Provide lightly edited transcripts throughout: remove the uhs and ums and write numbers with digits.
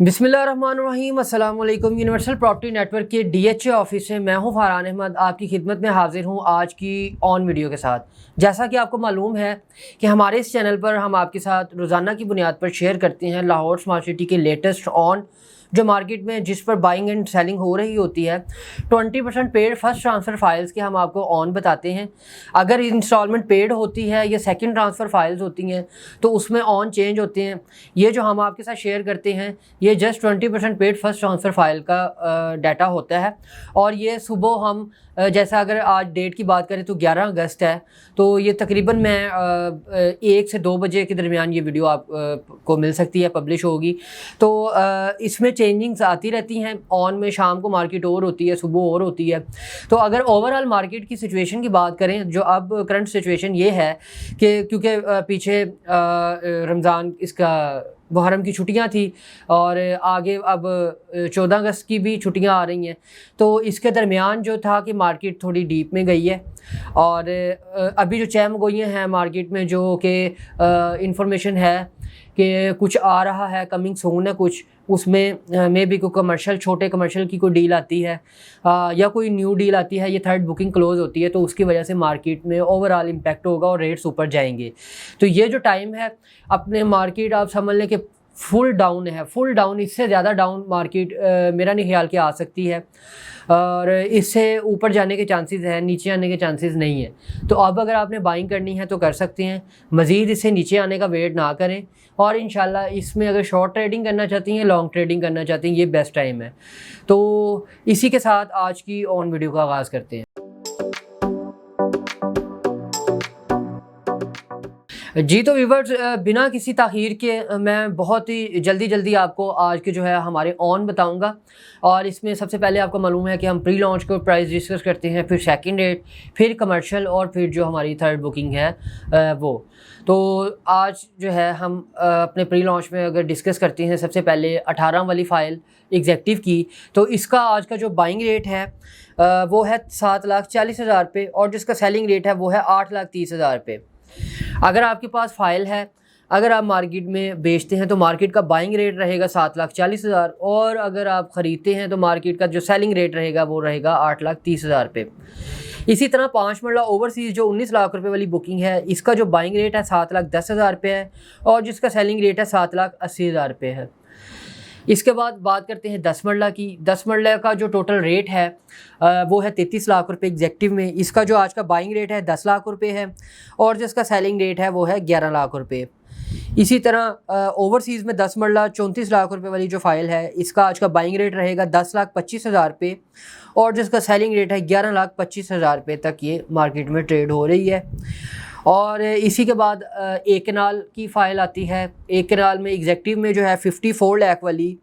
बिस्मिल्लाहिर्रहमानिर्रहीम अस्सलाम वालेकुम। यूनिवर्सल प्रॉपर्टी नेटवर्क के DHA ऑफिस से मैं हूं फरहान अहमद, आपकी खिदमत में हाजिर हूं आज की ऑन वीडियो के साथ। जैसा कि आपको मालूम है कि हमारे इस चैनल पर हम आपके साथ रोज़ाना की बुनियाद पर शेयर करते हैं लाहौर स्मार्ट सिटी के लेटेस्ट ऑन जो मार्केट में जिस पर बाइंग एंड सेलिंग हो रही होती है। 20% पेड फर्स्ट ट्रांसफ़र फाइल्स के हम आपको ऑन बताते हैं। अगर इंस्टॉलमेंट पेड होती है या सेकंड ट्रांसफ़र फाइल्स होती हैं तो उसमें ऑन चेंज होते हैं। ये जो हम आपके साथ शेयर करते हैं ये just 20% paid first transfer file का डाटा होता है। और ये सुबह हम जैसा अगर आज डेट की बात करें तो 11 अगस्त है, तो ये तकरीबन मैं 1 से 2 बजे के दरमियान ये वीडियो आप को मिल सकती है, पब्लिश होगी। तो इसमें चेंजिंग्स आती रहती हैं। ऑन में शाम को मार्केट और होती है, सुबह और होती है। तो अगर ओवरऑल मार्केट की सिचुएशन की बात करें, जो अब करंट सिचुएशन ये है कि क्योंकि पीछे रमज़ान इसका मुहर्रम की छुट्टियां थी और आगे अब 14 अगस्त की भी छुट्टियां आ रही हैं, तो इसके दरमियान जो था कि मार्केट थोड़ी डीप में गई है। और अभी जो चहमगोइयाँ हैं मार्केट में, जो कि इंफॉर्मेशन है कि कुछ आ रहा है, कमिंग सून है कुछ, उसमें मे बी कोई कमर्शियल, छोटे कमर्शियल की कोई डील आती है या कोई न्यू डील आती है, ये थर्ड बुकिंग क्लोज होती है, तो उसकी वजह से मार्केट में ओवरऑल इम्पैक्ट होगा और रेट्स ऊपर जाएंगे। तो ये जो टाइम है अपने मार्केट आप समझ लें कि फुल डाउन है, फुल डाउन, इससे ज़्यादा डाउन मार्केट मेरा नहीं ख्याल कि आ सकती है और इससे ऊपर जाने के चांसेस हैं, नीचे आने के चांसेस नहीं है। तो अब अगर आपने बाइंग करनी है तो कर सकते हैं, मज़ीद इससे नीचे आने का वेट ना करें। और इंशाल्लाह इसमें अगर शॉर्ट ट्रेडिंग करना चाहती हैं, लॉन्ग ट्रेडिंग करना चाहती हैं, ये बेस्ट टाइम है। तो इसी के साथ आज की ऑन वीडियो का आगाज़ करते हैं। जी तो व्यूवर्स, बिना किसी ताख़ीर के मैं बहुत ही जल्दी आपको आज के जो है हमारे ऑन बताऊंगा। और इसमें सबसे पहले आपको मालूम है कि हम प्री लॉन्च को प्राइस डिस्कस करते हैं, फिर सेकंड डेट, फिर कमर्शियल और फिर जो हमारी थर्ड बुकिंग है वो। तो आज जो है हम अपने प्री लॉन्च में अगर डिस्कस करते हैं सबसे पहले 18 वाली फ़ाइल एग्जेक्टिव की, तो इसका आज का जो बाइंग रेट है वो है 7,40,000 रुपये और जिसका सेलिंग रेट है वो है 8,30,000 रुपये। अगर आपके पास फ़ाइल है, अगर आप मार्केट में बेचते हैं तो मार्केट का बाइंग रेट रहेगा 7,40,000 और अगर आप ख़रीदते हैं तो मार्केट का जो सेलिंग रेट रहेगा वो रहेगा 8,30,000 रुपये। इसी तरह 5 मरला ओवरसीज़ जो 19 लाख रुपए वाली बुकिंग है, इसका जो बाइंग रेट है 7,10,000 रुपये है और जिसका सेलिंग रेट है 7,80,000 रुपये है। इसके बाद बात करते हैं 10 मरला की। 10 मरला का जो टोटल रेट है वो है 33 लाख रुपए एग्जेक्टिव में। इसका जो आज का बाइंग रेट है 10 लाख रुपए है और जिसका सेलिंग रेट है वो है 11 लाख रुपए। इसी तरह ओवरसीज़ में 10 मरला 34 लाख रुपए वाली जो फ़ाइल है, इसका आज का बाइंग रेट रहेगा 10,25,000 रुपये और जिसका सेलिंग रेट है 11,25,000 रुपये तक ये मार्केट में ट्रेड हो रही है। और इसी के बाद एक कनाल की फ़ाइल आती है। एक कनाल में एग्जेक्टिव में जो है 54 लाख वाली,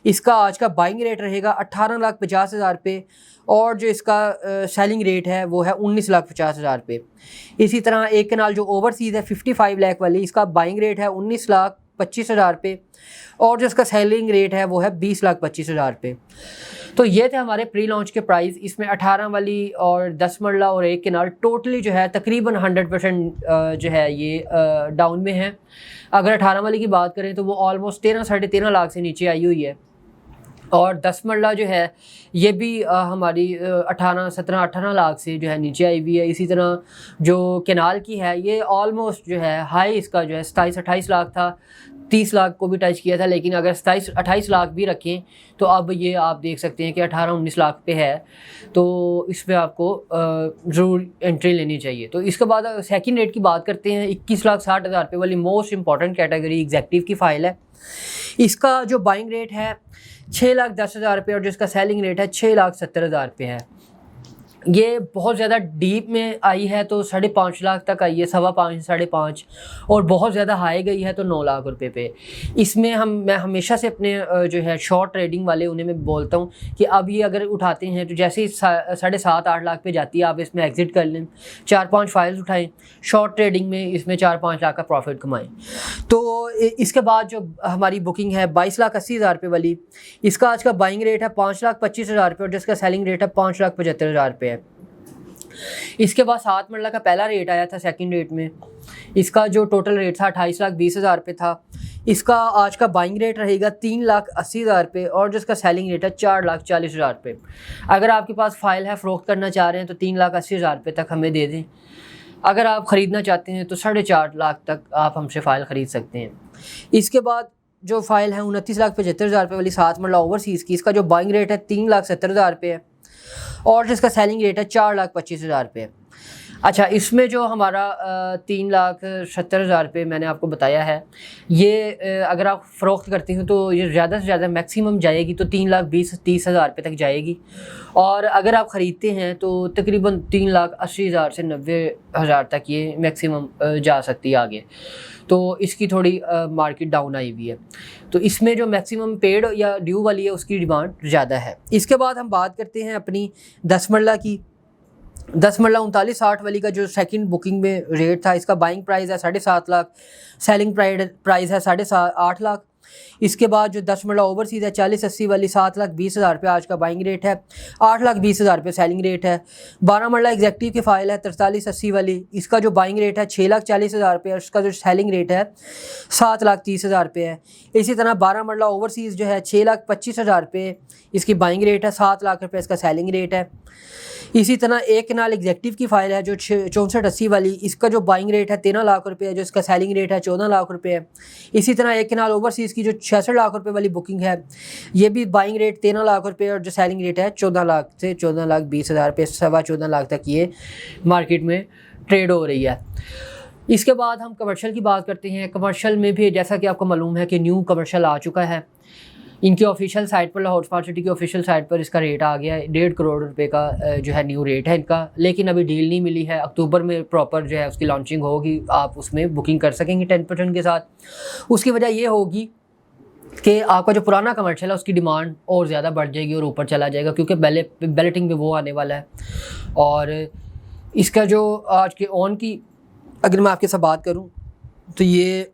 इसका आज का बाइंग रेट रहेगा 18,50,000 रुपये और जो इसका सेलिंग रेट है वो है 19,50,000 रुपये। इसी तरह एक कनाल जो ओवरसीज़ है 55 लाख वाली, इसका बाइंग रेट है 19,25,000 रुपये और जो इसका सेलिंग रेट है वो है 20,25,000 रुपये। तो ये थे हमारे प्री लॉन्च के प्राइस। इसमें 18 वाली और 10 मरला और एक कनाल टोटली जो है तकरीबन 100% जो है ये डाउन में है। अगर 18 वाली की बात करें तो वो ऑलमोस्ट 13 साढ़े 13 लाख से नीचे आई हुई है और 10 मरला जो है ये भी हमारी 17-18 लाख से जो है नीचे आई हुई है। इसी तरह जो केनाल की है ये ऑलमोस्ट जो है हाई इसका जो है 27-28 लाख था, 30 लाख को भी टच किया था, लेकिन अगर 27-28 लाख भी रखें तो अब ये आप देख सकते हैं कि 18-19 लाख पे है। तो इस पर आपको ज़रूर एंट्री लेनी चाहिए। तो इसके बाद सेकंड रेट की बात करते हैं। 21,60,000 रुपये वाली मोस्ट इंपॉर्टेंट कैटेगरी एग्जेक्टिव की फ़ाइल है। इसका जो बाइंग रेट है 6,10,000 रुपये और जिसका सेलिंग रेट है 6,70,000 रुपये है। ये बहुत ज़्यादा डीप में आई है तो 5.5 लाख तक आई है, 5.25 5.5, और बहुत ज़्यादा हाई गई है तो 9 लाख रुपए पे। इसमें मैं हमेशा से अपने जो है शॉर्ट ट्रेडिंग वाले उन्हें मैं बोलता हूँ कि अब ये अगर उठाते हैं तो जैसे ही 7.5-8 लाख पे जाती है आप इसमें एग्ज़िट कर लें, 4-5 फाइल्स उठाएं, शॉर्ट ट्रेडिंग में इसमें 4-5 लाख का प्रॉफिट कमाएँ। तो इसके बाद जो हमारी बुकिंग है 22,80,000 रुपये वाली, इसका आज का बाइंग रेट है 5,25,000 रुपये और जिसका सेलिंग रेट है 5,75,000 रुपये। इसके बाद 7 मरला का पहला रेट आया था सेकंड रेट में, इसका जो टोटल रेट था 28,20,000 रुपये था। इसका आज का बाइंग रेट रहेगा 3,80,000 रुपये और जिसका सेलिंग रेट है 4,40,000 रुपये। अगर आपके पास फ़ाइल है, फ़रोख्त करना चाह रहे हैं तो 3,80,000 रुपये तक हमें दे दें। अगर आप ख़रीदना चाहते हैं तो 4.5 लाख तक आप हमसे फ़ाइल ख़रीद सकते हैं। इसके बाद जो फ़ाइल है 29,75,000 रुपये वाली 7 मरला ओवरसीज़ की, इसका जो बाइंग रेट है 3,70,000 रुपये है और जिसका सेलिंग रेट है 4,25,000 रुपये। अच्छा, इसमें जो हमारा 3,70,000 रुपये मैंने आपको बताया है, ये अगर आप फ़रोख्त करते हैं तो ये ज़्यादा से ज़्यादा मैक्सिमम जाएगी तो 3,20,30,000 रुपये तक जाएगी और अगर आप ख़रीदते हैं तो तकरीबन 3,80,000 से 90,000 तक ये मैक्सिमम जा सकती है आगे। तो इसकी थोड़ी मार्केट डाउन आई हुई है, तो इसमें जो मैक्सिमम पेड या ड्यू वाली है उसकी डिमांड ज़्यादा है। इसके बाद हम बात करते हैं अपनी 10 मरला की। 10 मरला 39,60 वाली का जो सेकंड बुकिंग में रेट था, इसका बाइंग प्राइस है 7.5 लाख, सेलिंग प्राइस है 8.5 लाख। इसके बाद जो 10 मरला ओवरसीज़ है 4080 वाली 7,20,000 रुपये आज का बाइंग रेट है, 8,20,000 रुपये सेलिंग रेट है। 12 मरला एग्जेक्टिव की फ़ाइल है 4380 वाली, इसका जो बाइंग रेट है 6,40,000 रुपये और इसका जो सेलिंग रेट है 7,30,000 रुपये है। इसी तरह 12 मरला ओवरसीज़ जो है 6,25,000 रुपये इसकी बाइंग रेट है, 7 लाख रुपये इसका सेलिंग रेट है। इसी तरह एक कनाल एग्जेक्टिव की फ़ाइल है जो 6480 वाली, इसका जो बाइंग रेट है 13 लाख रुपये है, जो इसका सेलिंग रेट है 14 लाख रुपये है। इसी तरह एक कनाल ओवरसीज़ की जो 66 लाख रुपये वाली बुकिंग है, ये भी बाइंग रेट 13 लाख रुपये और जो सेलिंग रेट है 14 लाख से 14,20,000 रुपये, 14.25 लाख तक ये मार्केट में ट्रेड हो रही है। इसके बाद हम कमर्शियल की बात करते हैं। कमर्शियल में भी जैसा कि आपको मालूम है कि न्यू कमर्शियल आ चुका है। इनकी ऑफिशियल साइट पर, लाहौर स्मार्ट सिटी की ऑफिशियल साइट पर इसका रेट आ गया है 1.5 करोड़ रुपए का जो है न्यू रेट है इनका, लेकिन अभी डील नहीं मिली है। अक्टूबर में प्रॉपर जो है उसकी लॉन्चिंग होगी, आप उसमें बुकिंग कर सकेंगे 10% के साथ। उसकी वजह ये होगी कि आपका जो पुराना कमर्शियल है उसकी डिमांड और ज़्यादा बढ़ जाएगी और ऊपर चला जाएगा, क्योंकि बैलेटिंग में वो आने वाला है। और इसका जो आज के ऑन की अगर मैं आपके साथ बात करूँ तो ये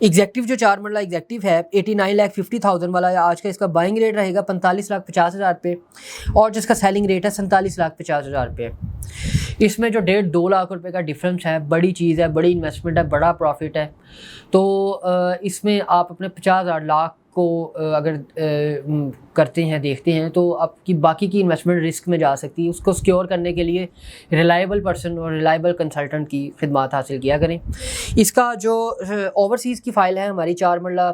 एग्जेक्टिव जो 4 मरला एग्जेक्टिव है 89,50,000 वाला है, आज का इसका बाइंग रेट रहेगा 45,50,000 रुपये और जिसका सेलिंग रेट है 47,50,000 रुपये। इसमें जो 1.5-2 लाख रुपए का डिफरेंस है, बड़ी चीज़ है, बड़ी इन्वेस्टमेंट है, बड़ा प्रॉफिट है। तो इसमें आप अपने 50,000 लाख को अगर करते हैं, देखते हैं, तो आपकी बाकी की इन्वेस्टमेंट रिस्क में जा सकती है। उसको सिक्योर करने के लिए रिलायबल पर्सन और रिलायबल कंसल्टेंट की खिदमत हासिल किया करें। इसका जो ओवरसीज़ की फ़ाइल है हमारी 4 मरला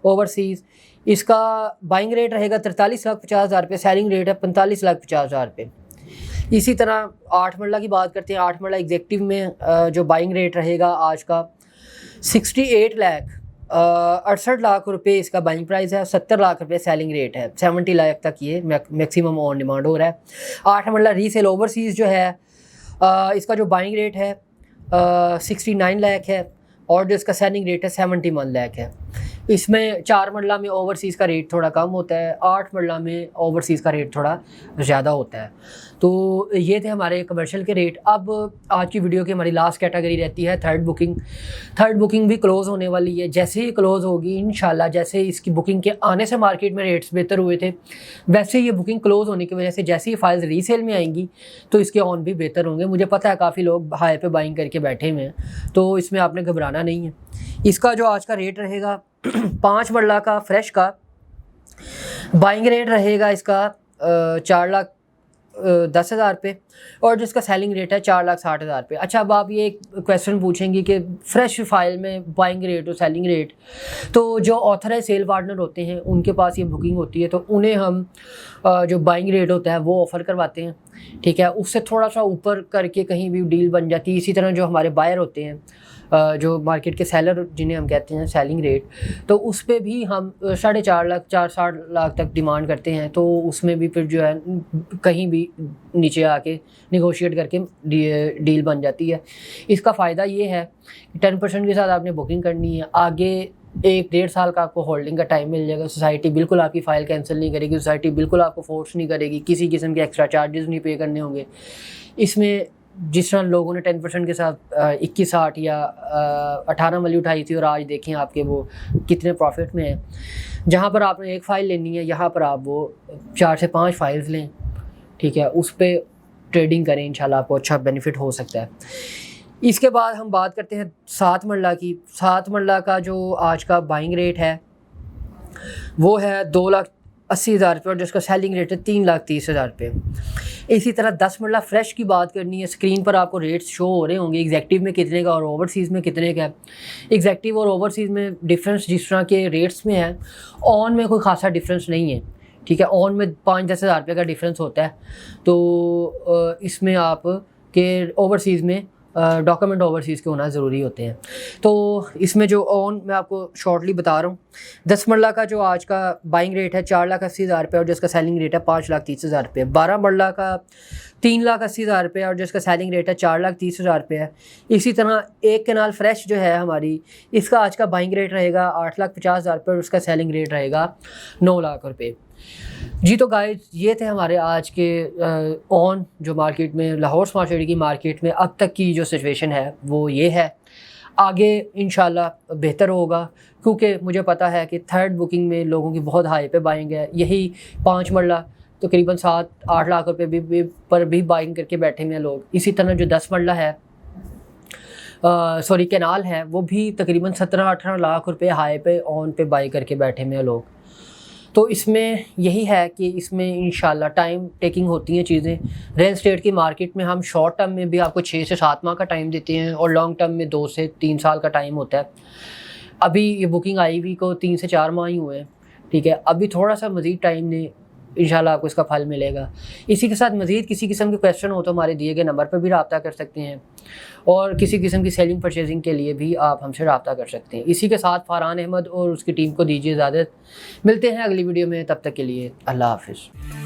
ओवरसीज़, इसका बाइंग रेट रहेगा 43,50,000 रुपये, सेलिंग रेट है 45,50,000 रुपये। इसी तरह 8 मरला की बात करते हैं। 8 मरला एग्जेक्टिव में जो बाइंग रेट रहेगा आज का 68 लाख रुपए इसका बाइंग प्राइस है, 70 लाख रुपए सेलिंग रेट है, 70 लाख तक ये मैक्सिमम ऑन डिमांड हो रहा है। 8 मरला रीसेल ओवरसीज़ जो है इसका जो बाइंग रेट है 69 लाख है और जो इसका सेलिंग रेट है 71 लाख है। इसमें 4 मरला में ओवरसीज़ का रेट थोड़ा कम होता है, 8 मरला में ओवरसीज़ का रेट थोड़ा ज़्यादा होता है। तो ये थे हमारे कमर्शियल के रेट। अब आज की वीडियो की हमारी लास्ट कैटेगरी रहती है थर्ड बुकिंग। थर्ड बुकिंग भी क्लोज़ होने वाली है, जैसे ही क्लोज़ होगी इंशाल्लाह, जैसे इसकी बुकिंग के आने से मार्केट में रेट्स बेहतर हुए थे, वैसे ये बुकिंग क्लोज़ होने की वजह से जैसे ही फाइल्स रीसेल में आएंगी तो इसके ऑन भी बेहतर होंगे। मुझे पता है काफ़ी लोग हाई पे बाइंग करके बैठे हुए हैं, तो इसमें आपने घबराना नहीं है। इसका जो आज का रेट रहेगा 5 मरला का फ्रेश का बाइंग रेट रहेगा इसका 4,10,000 रुपये और जिसका सेलिंग रेट है 4,60,000 रुपये। अच्छा, अब आप ये क्वेश्चन पूछेंगे कि फ़्रेश फाइल में बाइंग रेट और सेलिंग रेट, तो जो ऑथराइज सेल पार्टनर होते हैं उनके पास ये बुकिंग होती है, तो उन्हें हम जो बाइंग रेट होता है वो ऑफ़र करवाते हैं, ठीक है, उससे थोड़ा सा ऊपर करके कहीं भी डील बन जाती है। इसी तरह जो हमारे बायर होते हैं, जो मार्केट के सेलर जिन्हें हम कहते हैं सेलिंग रेट, तो उस पर भी हम 4.5 लाख 4-7 लाख तक डिमांड करते हैं, तो उसमें भी फिर जो है कहीं भी नीचे आके निगोशिएट करके डील बन जाती है। इसका फ़ायदा ये है कि 10% के साथ आपने बुकिंग करनी है, आगे 1-1.5 साल का आपको होल्डिंग का टाइम मिल जाएगा। सोसाइटी बिल्कुल आपकी फ़ाइल कैंसिल नहीं करेगी, सोसाइटी बिल्कुल आपको फोर्स नहीं करेगी, किसी किस्म के एक्स्ट्रा चार्जेस नहीं पे करने होंगे। इसमें जिस तरह लोगों ने 10% के साथ 21-60 या 18 वाली उठाई थी और आज देखें आपके वो कितने प्रॉफिट में है। जहाँ पर आपने एक फ़ाइल लेनी है, यहाँ पर आप वो 4 से 5 फाइल्स लें, ठीक है, उस पर ट्रेडिंग करें, इंशाल्लाह आपको अच्छा बेनिफिट हो सकता है। इसके बाद हम बात करते हैं 7 मरला की। 7 मरला का जो आज का बाइंग रेट है वो है 2,80,000 रुपये और जिसका सेलिंग रेट है 3,30,000 रुपये। इसी तरह 10 मरला फ्रेश की बात करनी है। स्क्रीन पर आपको रेट्स शो हो रहे होंगे एग्जैक्टिव में कितने का और ओवरसीज़ में कितने का है। एग्जैक्टिव और ओवरसीज़ में डिफरेंस जिस तरह के रेट्स में है, ऑन में कोई खासा डिफरेंस नहीं है, ठीक है। ऑन में 5-10 हज़ार रुपये का डिफरेंस होता है, तो इसमें आप के ओवरसीज़ में डॉक्यूमेंट ओवरसीज़ के होना ज़रूरी होते हैं। तो इसमें जो ऑन मैं आपको शॉर्टली बता रहा हूँ, 10 मरला का जो आज का बाइंग रेट है 4,80,000 रुपये और जिसका सेलिंग रेट है 5,30,000 रुपये। 12 मरला का 3,80,000 रुपये और जिसका सेलिंग रेट है 4,30,000 रुपये है। इसी तरह एक कनाल फ्रेश जो है हमारी, इसका आज का बाइंग रेट रहेगा 8,50,000 रुपये और उसका सेलिंग रेट रहेगा 9 लाख रुपये। जी तो गाइस, ये थे हमारे आज के ऑन जो मार्केट में, लाहौर स्मार्ट सिटी की मार्केट में अब तक की जो सिचुएशन है वो ये है। आगे इंशाल्लाह बेहतर होगा, क्योंकि मुझे पता है कि थर्ड बुकिंग में लोगों की बहुत हाई पे बाइंग है। यही 5 मरला तकरीबन 7-8 लाख रुपये पर भी बाइंग करके बैठे हुए हैं लोग। इसी तरह जो 10 मरला है कैनाल है, वो भी तकरीबन 17-18 लाख रुपये हाई पे ऑन पे बाई करके बैठे हुए हैं लोग। तो इसमें यही है कि इसमें इंशाल्लाह टाइम टेकिंग होती हैं चीज़ें। रियल एस्टेट की मार्केट में हम शॉर्ट टर्म में भी आपको 6 से 7 माह का टाइम देते हैं और लॉन्ग टर्म में 2 से 3 साल का टाइम होता है। अभी ये बुकिंग आई हुई को 3 से 4 माह ही हुए हैं, ठीक है। अभी थोड़ा सा मज़ीद टाइम ने इंशाल्लाह आपको इसका फल मिलेगा। इसी के साथ मज़ीद किसी किस्म के क्वेश्चन हो तो हमारे दिए गए नंबर पर भी रब्ता कर सकते हैं और किसी किस्म की सेलिंग परचेजिंग के लिए भी आप हमसे रब्ता कर सकते हैं। इसी के साथ फरहान अहमद और उसकी टीम को दीजिए इजाज़त। मिलते हैं अगली वीडियो में, तब तक के लिए अल्लाह हाफ़िज़।